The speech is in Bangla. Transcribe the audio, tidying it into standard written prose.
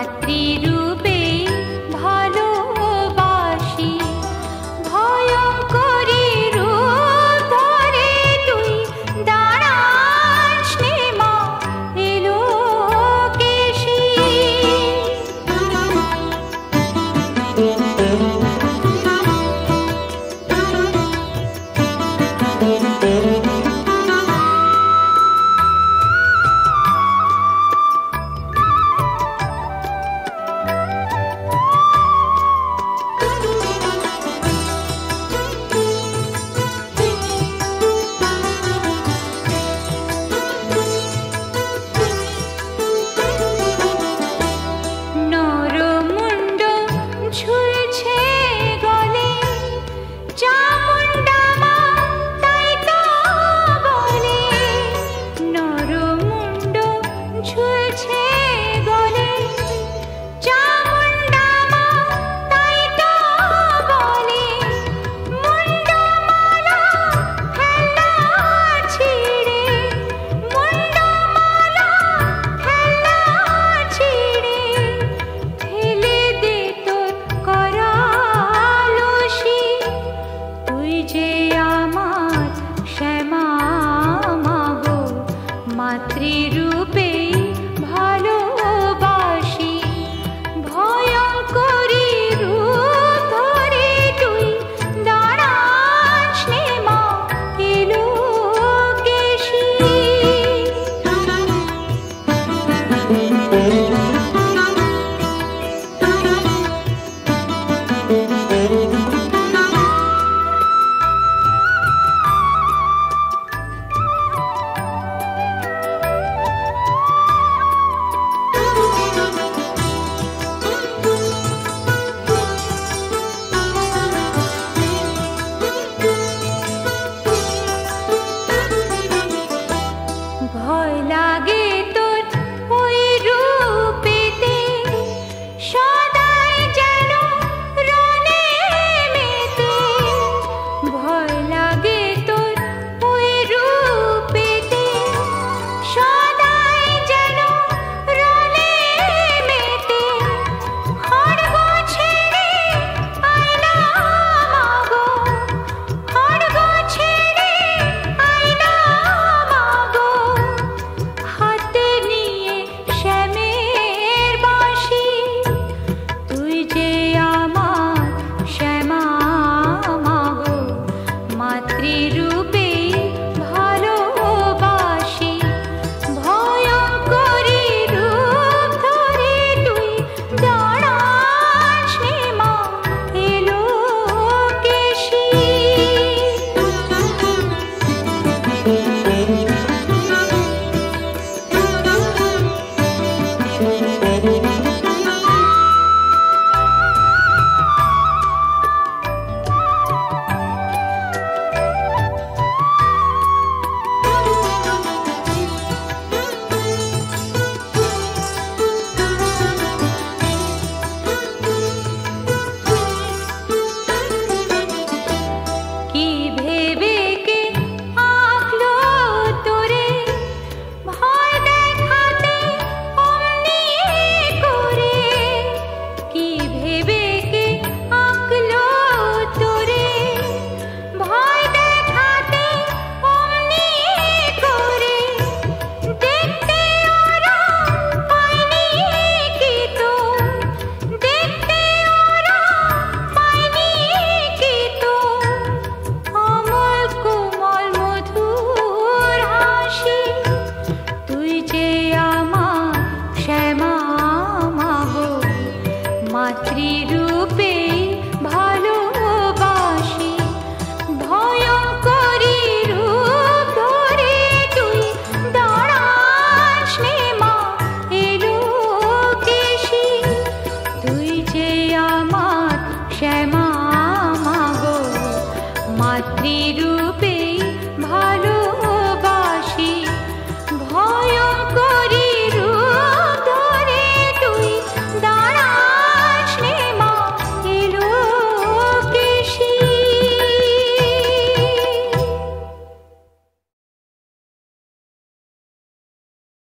মাতৃরূপে ভালোবাসি, ভয়ঙ্করী রূপ ধরে তুই দাঁড়াস নে মা এলো কেশি। নরমুণ্ড ঝুলছে গলে, চামুণ্ডা মা তাই তো বলে। নরমুণ্ড ঝুলছে গলে, চামুণ্ডা মা তাই তো বলে। মুণ্ডমালা ফেলা ছিঁড়ে, মুণ্ডমালা ফেলা ছিঁড়ে, ফেলে দে তোর করালসি। তুই যে আমার শ্যামা মা গো, মাতৃরূপে ভালোবাসি, ভয়ঙ্করী রূপ ধরে তুই দাঁড়াস নে মা এলো কেশি। ভয় লাগে তোর ওই রূপেতে, সদাই যেন রণে মেতে। ভয় লাগে তোর ওই রূপেতে, সদাই যেন রণে মেতে। খড়গ ছেড়ে আয় না মা গো, খড়গ ছেড়ে আয় না মা গো, হাতে নিয়ে শ্যামের বাঁশি। তুই যে আমার শ্যামা মা গো, মাতৃরূপে ভালোবাসি, ভয়ঙ্করী রূপ ধরে তুই দাঁড়াস নে মা এলো কেশি। কি ভেবে কে আঁকলো তোরে, ভয় দেখাতে অমনি করে। কি ভেবে কে আঁকলো তোরে, ভয় দেখাতে অমনি করে। দেখতে ওরা পায়নি কি তোর, দেখতে ওরা পায়নি কি তোর অমল কোমল মধুর হাসি। তুই যে আমার শ্যামা মা গো, মাতৃরূপে ভালোবাসি, ভয়ঙ্করী রূপ ধরে তুই দাঁড়াস নে মা এলো কেশি। তুই যে আমার শ্যামা মা গো, মাতৃ